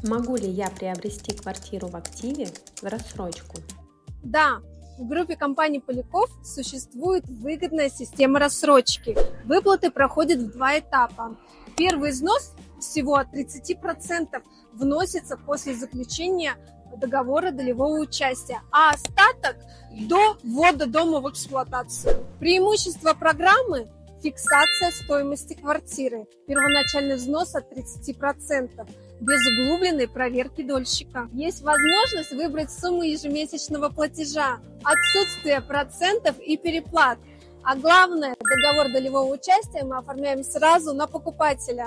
Могу ли я приобрести квартиру в активе в рассрочку? Да, в группе компаний Поляков существует выгодная система рассрочки. Выплаты проходят в два этапа. Первый износ всего от 30% вносится после заключения договора долевого участия, а остаток до ввода дома в эксплуатацию. Преимущество программы – фиксация стоимости квартиры, первоначальный взнос от 30%, без углубленной проверки дольщика. Есть возможность выбрать сумму ежемесячного платежа, отсутствие процентов и переплат. А главное, договор долевого участия мы оформляем сразу на покупателя.